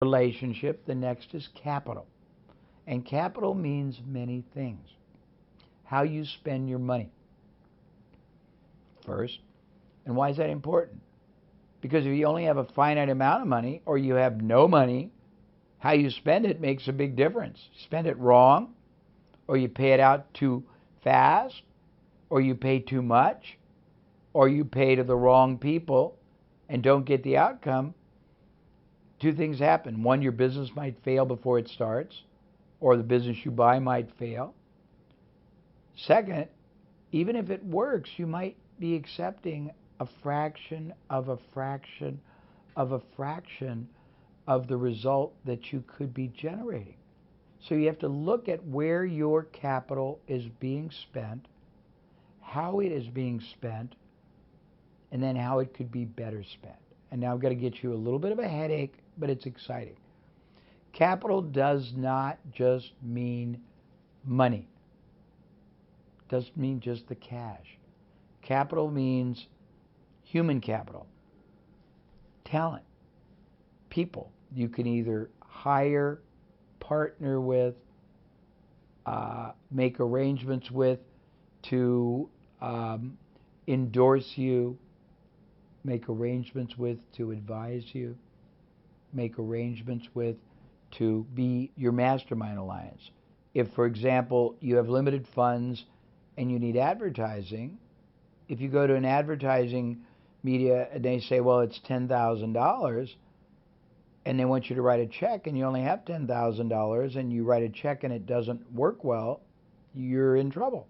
relationship, the next is capital. And capital means many things. How you spend your money, first. And why is that important? Because if you only have a finite amount of money or you have no money, how you spend it makes a big difference. You spend it wrong, or you pay it out too fast, or you pay too much, or you pay to the wrong people and don't get the outcome. Two things happen. One, your business might fail before it starts, or the business you buy might fail. Second, even if it works, you might be accepting a fraction of a fraction of a fraction of the result that you could be generating. So you have to look at where your capital is being spent, how it is being spent, and then how it could be better spent. And now I've got to get you a little bit of a headache, but it's exciting. Capital does not just mean money. It doesn't mean just the cash. Capital means human capital, talent, people. You can either hire, partner with, make arrangements with to endorse you, make arrangements with to advise you, make arrangements with to be your mastermind alliance. If, for example, you have limited funds and you need advertising, if you go to an advertising media and they say, well, it's $10,000, and they want you to write a check and you only have $10,000 and you write a check and it doesn't work well, you're in trouble.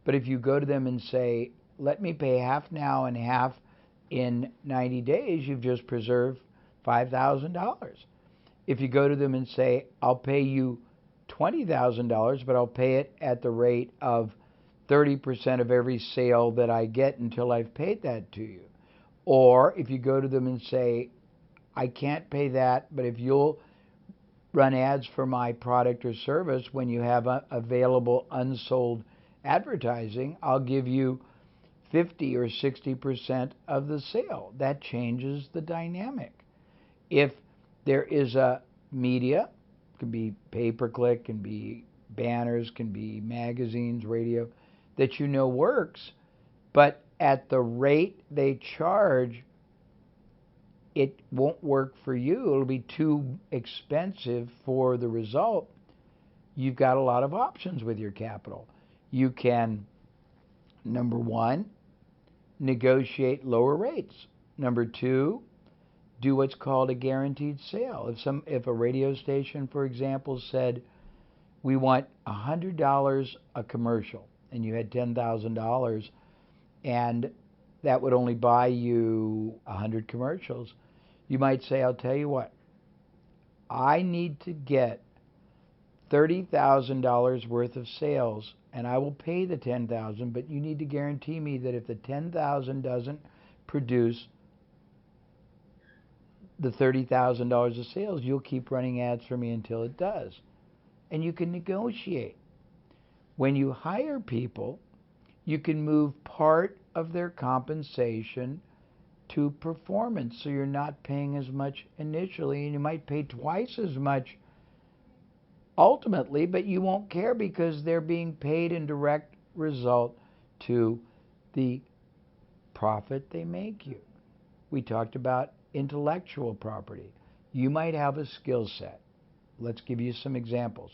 But if you go to them and say, let me pay half now and half in 90 days, you've just preserved $5,000. If you go to them and say, I'll pay you $20,000, but I'll pay it at the rate of 30% of every sale that I get until I've paid that to you. Or if you go to them and say, I can't pay that, but if you'll run ads for my product or service when you have available unsold advertising, I'll give you 50 or 60% of the sale. That changes the dynamic. If there is a media, it can be pay-per-click, can be banners, can be magazines, radio, that you know works, but at the rate they charge, it won't work for you. It'll be too expensive for the result. You've got a lot of options with your capital. You can, number one, negotiate lower rates. Number two, do what's called a guaranteed sale. If a radio station, for example, said, we want $100 a commercial, and you had $10,000, and that would only buy you 100 commercials, you might say, I'll tell you what, I need to get $30,000 worth of sales, and I will pay the $10,000, but you need to guarantee me that if the $10,000 doesn't produce the $30,000 of sales, you'll keep running ads for me until it does. And you can negotiate. When you hire people, you can move part of their compensation to performance, so you're not paying as much initially, and you might pay twice as much ultimately, but you won't care because they're being paid in direct result to the profit they make you. We talked about intellectual property. You might have a skill set. Let's give you some examples.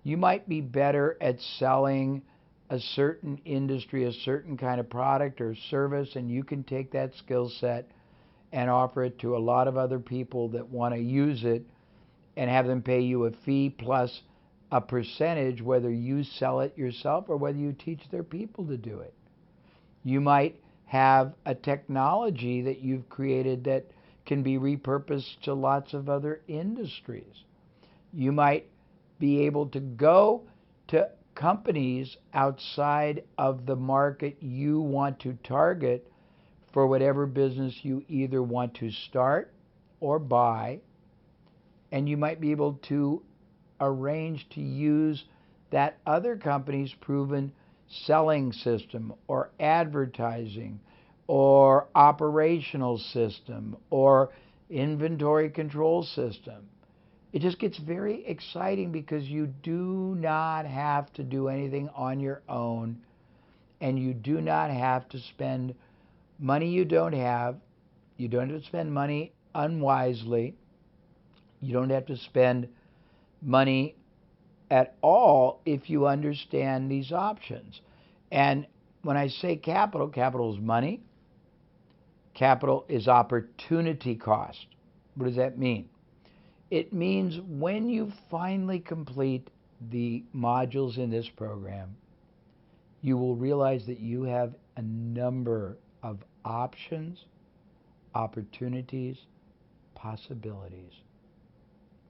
You might be better at selling a certain industry, a certain kind of product or service, and you can take that skill set and offer it to a lot of other people that want to use it and have them pay you a fee plus a percentage, whether you sell it yourself or whether you teach their people to do it. You might have a technology that you've created that can be repurposed to lots of other industries. You might be able to go to companies outside of the market you want to target for whatever business you either want to start or buy, and you might be able to arrange to use that other company's proven selling system or advertising or operational system or inventory control system. It just gets very exciting because you do not have to do anything on your own, and you do not have to spend money you don't have. You don't have to spend money unwisely. You don't have to spend money at all if you understand these options. And when I say capital, capital is money. Capital is opportunity cost. What does that mean? It means when you finally complete the modules in this program, you will realize that you have a number of options, opportunities, possibilities.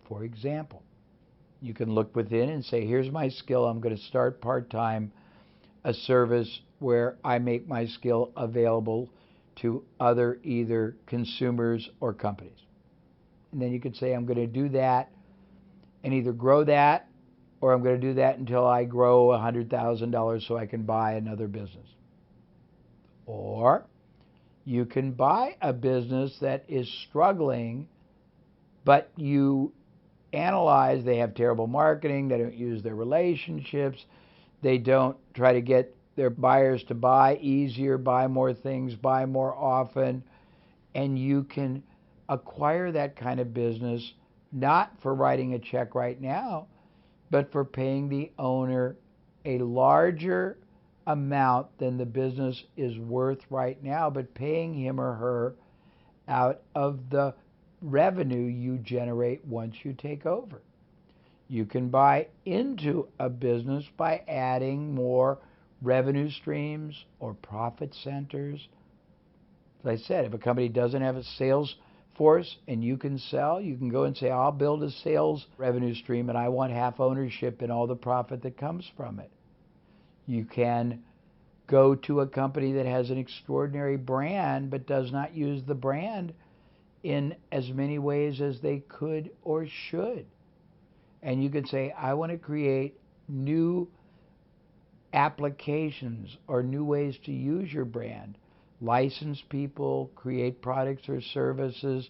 For example, you can look within and say, here's my skill. I'm going to start part-time a service where I make my skill available to other either consumers or companies. And then you could say, I'm going to do that and either grow that, or I'm going to do that until I grow $100,000 so I can buy another business. Or you can buy a business that is struggling, but you analyze they have terrible marketing, they don't use their relationships, they don't try to get their buyers to buy easier, buy more things, buy more often, and you can acquire that kind of business not for writing a check right now, but for paying the owner a larger amount than the business is worth right now, but paying him or her out of the revenue you generate once you take over. You can buy into a business by adding more revenue streams or profit centers. As I said, if a company doesn't have a sales force and you can sell, you can go and say, I'll build a sales revenue stream and I want half ownership in all the profit that comes from it. You can go to a company that has an extraordinary brand but does not use the brand in as many ways as they could or should. And you can say, I want to create new applications or new ways to use your brand. License people, create products or services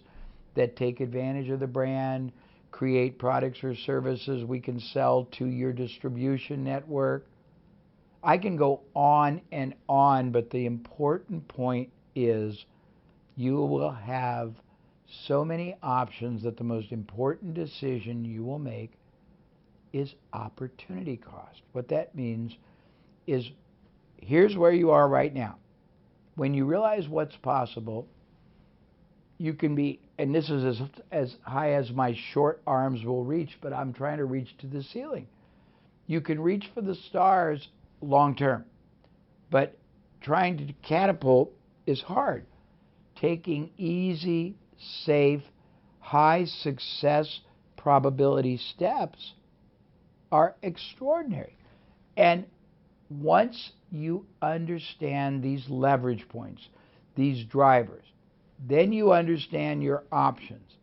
that take advantage of the brand, create products or services we can sell to your distribution network. I can go on and on, but the important point is you will have so many options that the most important decision you will make is opportunity cost. What that means is, here's where you are right now. When you realize what's possible, you can be, and this is as high as my short arms will reach, but I'm trying to reach to the ceiling. You can reach for the stars long term, but trying to catapult is hard. Taking easy, safe, high success probability steps are extraordinary. And once you understand these leverage points, these drivers, then you understand your options.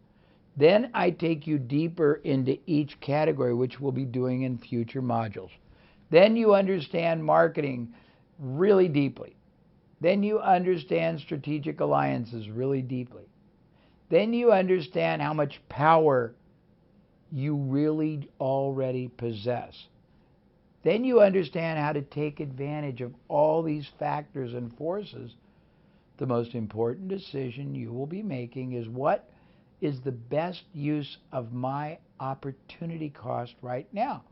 Then I take you deeper into each category, which we'll be doing in future modules. Then you understand marketing really deeply. Then you understand strategic alliances really deeply. Then you understand how much power you really already possess. Then you understand how to take advantage of all these factors and forces. The most important decision you will be making is, what is the best use of my opportunity cost right now?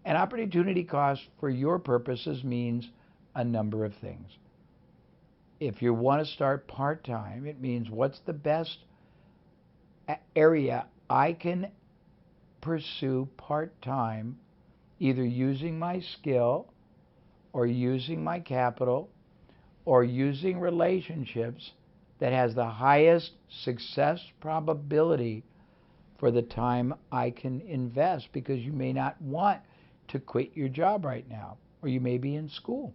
And opportunity cost for your purposes means a number of things. If you want to start part-time, it means what's the best area I can pursue part-time, either using my skill or using my capital or using relationships, that has the highest success probability for the time I can invest, because you may not want to quit your job right now, or you may be in school.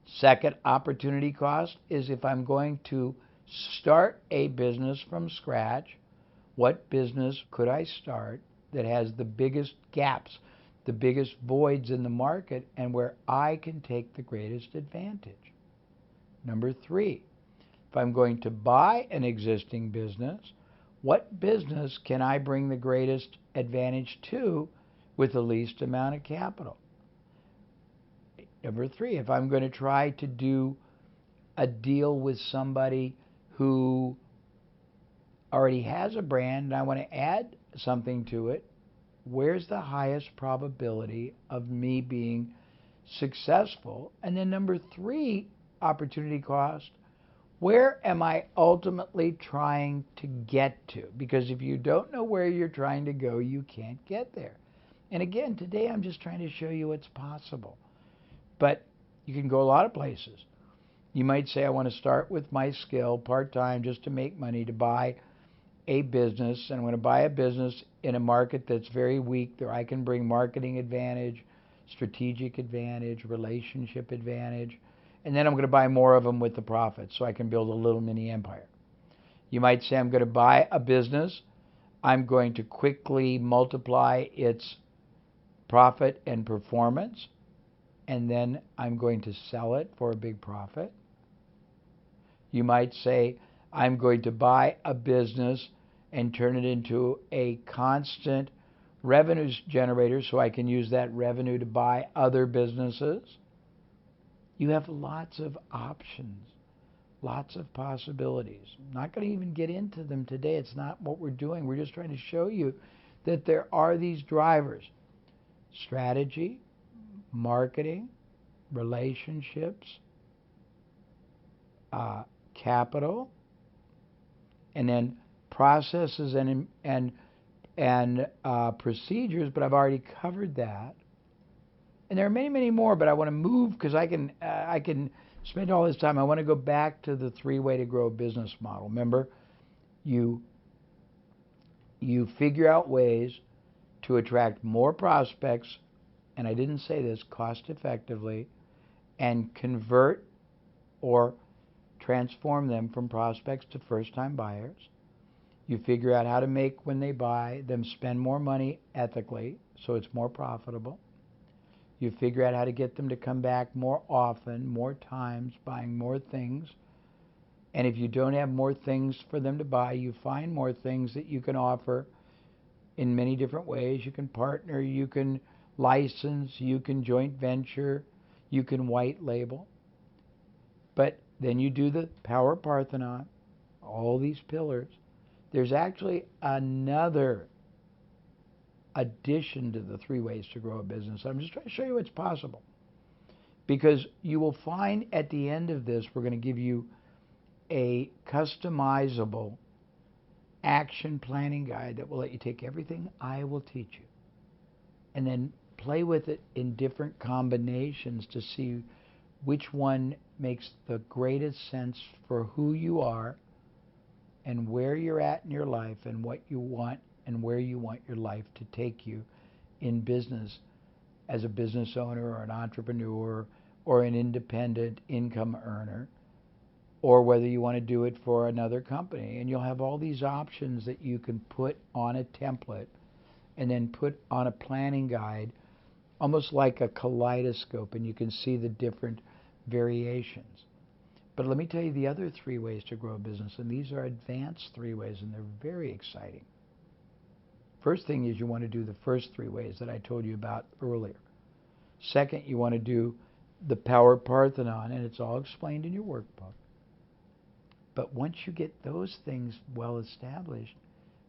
Second opportunity cost is, if I'm going to start a business from scratch, what business could I start that has the biggest gaps, the biggest voids in the market, and where I can take the greatest advantage? Number three, if I'm going to buy an existing business, What business can I bring the greatest advantage to with the least amount of capital? Number 3, if I'm going to try to do a deal with somebody who already has a brand and I want to add something to it, where's the highest probability of me being successful? And then number 3, opportunity cost. Where am I ultimately trying to get to? Because if you don't know where you're trying to go, you can't get there. And again, today I'm just trying to show you what's possible. But you can go a lot of places. You might say, I want to start with my skill part-time just to make money to buy a business. And I'm going to buy a business in a market that's very weak, that I can bring marketing advantage, strategic advantage, relationship advantage. And then I'm going to buy more of them with the profits so I can build a little mini empire. You might say, I'm going to buy a business. I'm going to quickly multiply its profit and performance, and then I'm going to sell it for a big profit. You might say, I'm going to buy a business and turn it into a constant revenue generator so I can use that revenue to buy other businesses. You have lots of options, lots of possibilities. I'm not going to even get into them today. It's not what we're doing. We're just trying to show you that there are these drivers: strategy, marketing, relationships, capital, and then processes and procedures. But I've already covered that. And there are many, many more, but I want to move because I can spend all this time. I want to go back to the 3-way to grow a business model. Remember, you figure out ways to attract more prospects, and I didn't say this, cost effectively, and convert or transform them from prospects to first-time buyers. You figure out how to make, when they buy, them spend more money ethically so it's more profitable. You figure out how to get them to come back more often, more times, buying more things. And if you don't have more things for them to buy, you find more things that you can offer in many different ways. You can partner, you can license, you can joint venture, you can white label. But then you do the Power Parthenon, all these pillars. There's actually another addition to the 3 ways to grow a business. I'm just trying to show you what's possible. Because you will find at the end of this, we're going to give you a customizable action planning guide that will let you take everything I will teach you and then play with it in different combinations to see which one makes the greatest sense for who you are and where you're at in your life and what you want and where you want your life to take you in business as a business owner or an entrepreneur or an independent income earner, or whether you want to do it for another company. And you'll have all these options that you can put on a template and then put on a planning guide, almost like a kaleidoscope, and you can see the different variations. But let me tell you the other 3 ways to grow a business, and these are advanced 3 ways, and they're very exciting. First thing is you want to do the first 3 ways that I told you about earlier. Second, you want to do the Power Parthenon, and it's all explained in your workbook. But once you get those things well established,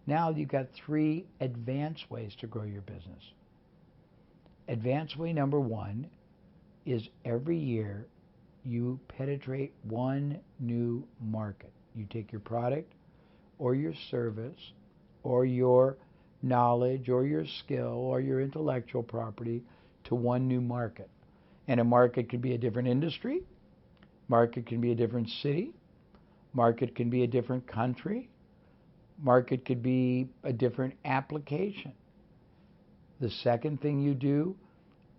now you've got 3 advanced ways to grow your business. Advanced way number 1 is every year you penetrate one new market. You take your product or your service or your knowledge or your skill or your intellectual property to one new market. And a market could be a different industry, market can be a different city, market can be a different country, market could be a different application. The second thing you do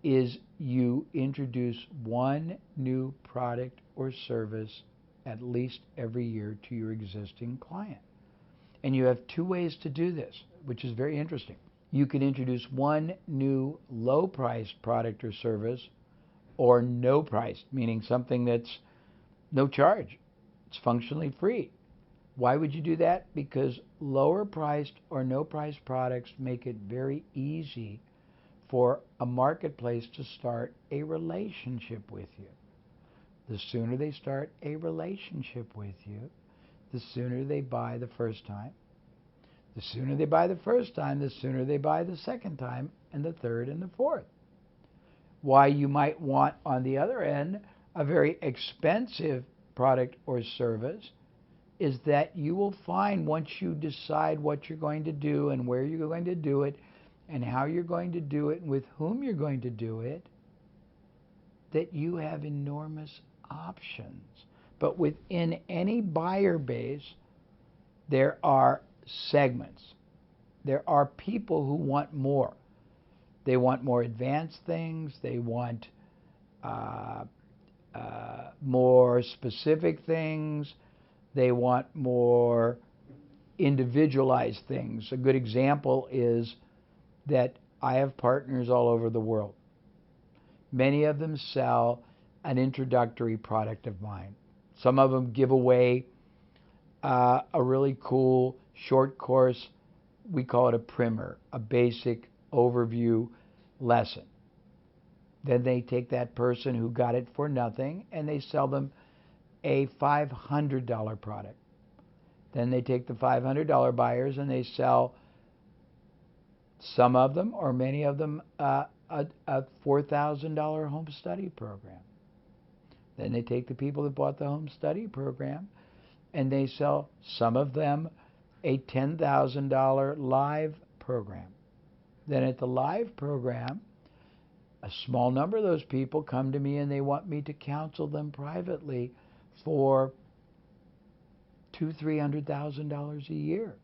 is you introduce one new product or service at least every year to your existing client. And you have 2 ways to do this, which is very interesting. You can introduce one new low-priced product or service, or no price, meaning something that's no charge. It's functionally free. Why would you do that? Because lower priced or no price products make it very easy for a marketplace to start a relationship with you. The sooner they start a relationship with you, the sooner they buy the first time. The sooner they buy the first time, the sooner they buy the second time, and the third and the fourth. Why you might want, on the other end, a very expensive product or service is that you will find, once you decide what you're going to do and where you're going to do it and how you're going to do it and with whom you're going to do it, that you have enormous options. But within any buyer base, there are segments. There are people who want more. They want more advanced things. They want more specific things. They want more individualized things. A good example is that I have partners all over the world. Many of them sell an introductory product of mine. Some of them give away a really cool short course. We call it a primer, a basic overview lesson. Then they take that person who got it for nothing and they sell them a $500 product. Then they take the $500 buyers and they sell some of them or many of them a $4,000 home study program. Then they take the people that bought the home study program and they sell some of them a $10,000 live program. Then at the live program, a small number of those people come to me and they want me to counsel them privately for $200,000-$300,000 a year.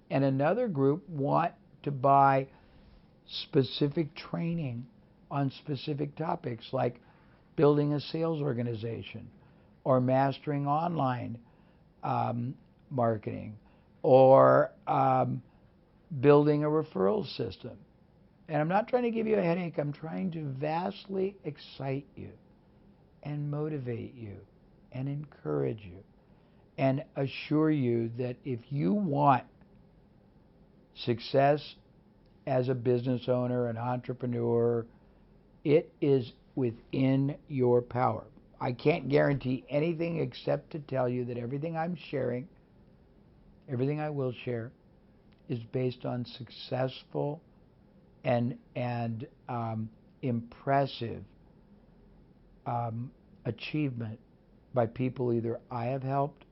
And another group want to buy specific training on specific topics like building a sales organization or mastering online marketing or building a referral system. And I'm not trying to give you a headache. I'm trying to vastly excite you and motivate you and encourage you and assure you that if you want success as a business owner, an entrepreneur, it is within your power. I can't guarantee anything except to tell you that everything I'm sharing, everything I will share, is based on successful and impressive achievement by people either I have helped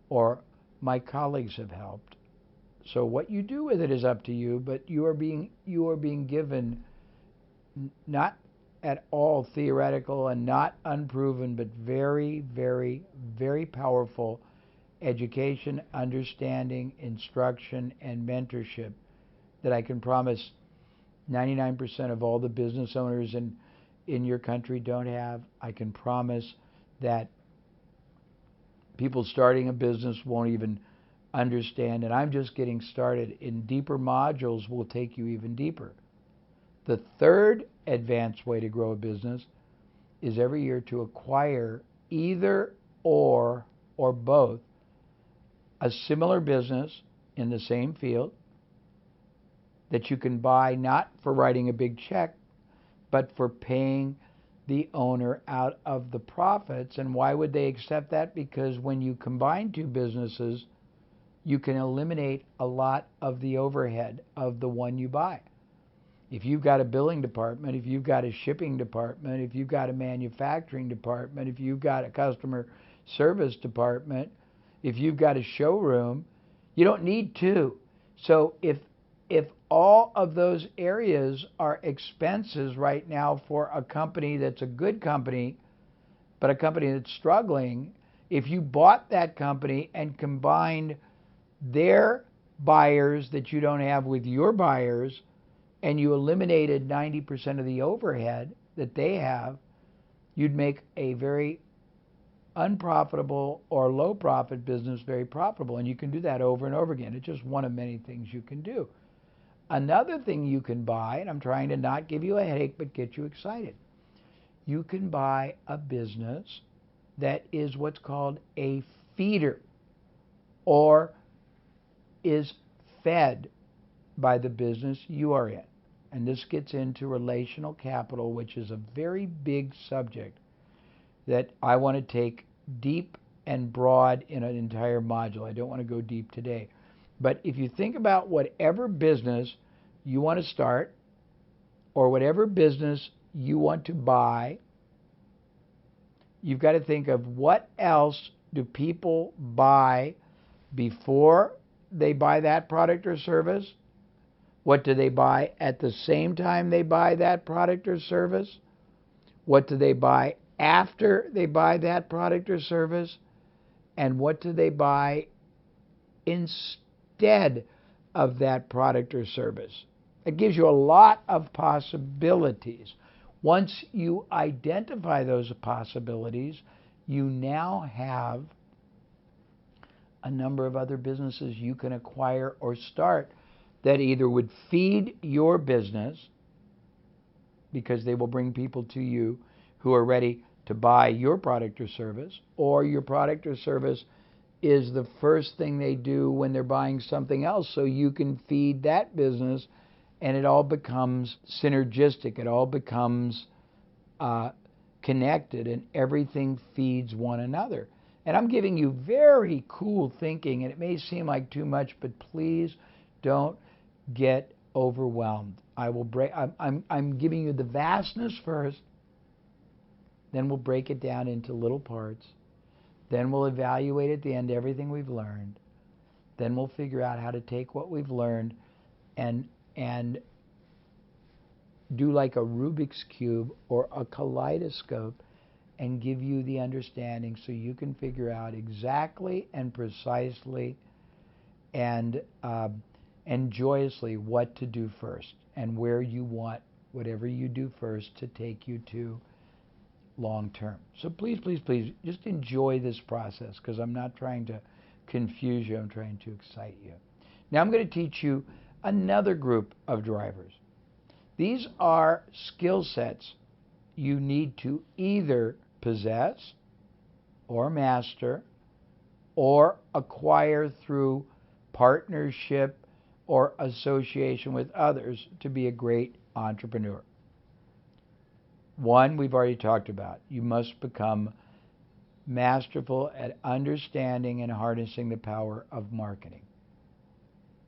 or my colleagues have helped. So what you do with it is up to you, but you are being given not at all theoretical and not unproven, but very, very, very powerful education, understanding, instruction, and mentorship that I can promise 99% of all the business owners in your country don't have. I can promise that people starting a business won't even understand, and I'm just getting started. In deeper modules will take you even deeper. The third advanced way to grow a business is every year to acquire either or both a similar business in the same field that you can buy not for writing a big check, but for paying the owner out of the profits. And why would they accept that? Because when you combine two businesses, you can eliminate a lot of the overhead of the one you buy. If you've got a billing department, if you've got a shipping department, if you've got a manufacturing department, if you've got a customer service department, if you've got a showroom, you don't need two. So if all of those areas are expenses right now for a company that's a good company, but a company that's struggling, if you bought that company and combined their buyers that you don't have with your buyers, and you eliminated 90% of the overhead that they have, you'd make a very unprofitable or low profit business very profitable. And you can do that over and over again. It's just one of many things you can do. Another thing you can buy, and I'm trying to not give you a headache but get you excited, you can buy a business that is what's called a feeder. or is fed by the business you are in. And this gets into relational capital, which is a very big subject that I want to take deep and broad in an entire module. I don't want to go deep today. But if you think about whatever business you want to start or whatever business you want to buy, you've got to think of what else do people buy before they buy that product or service? What do they buy at the same time they buy that product or service? What do they buy after they buy that product or service? And what do they buy instead of that product or service? It gives you a lot of possibilities. Once you identify those possibilities, you now have a number of other businesses you can acquire or start that either would feed your business because they will bring people to you who are ready to buy your product or service, or your product or service is the first thing they do when they're buying something else, so you can feed that business, and it all becomes synergistic. It all becomes connected, and everything feeds one another. And I'm giving you very cool thinking, and it may seem like too much, but please don't get overwhelmed. I'm giving you the vastness first, then we'll break it down into little parts. Then we'll evaluate at the end everything we've learned. Then we'll figure out how to take what we've learned and do like a Rubik's Cube or a kaleidoscope and give you the understanding so you can figure out exactly and precisely and joyously what to do first and where you want whatever you do first to take you to long term. So please, please, please, just enjoy this process, because I'm not trying to confuse you. I'm trying to excite you. Now I'm going to teach you another group of drivers. These are skill sets you need to either possess or master or acquire through partnership or association with others to be a great entrepreneur. One, we've already talked about. You must become masterful at understanding and harnessing the power of marketing.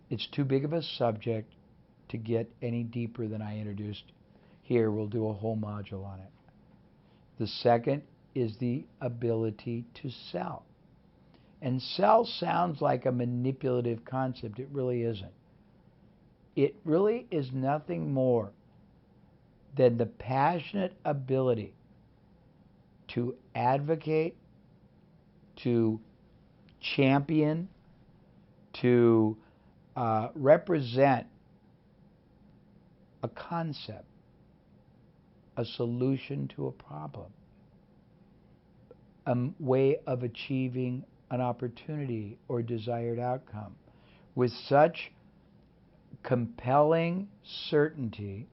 It's too big of a subject to get any deeper than I introduced here. We'll do a whole module on it. The second is the ability to sell. And sell sounds like a manipulative concept. It really isn't. It really is nothing more than the passionate ability to advocate, to champion, to represent a concept, a solution to a problem, a way of achieving an opportunity or desired outcome with such compelling certainty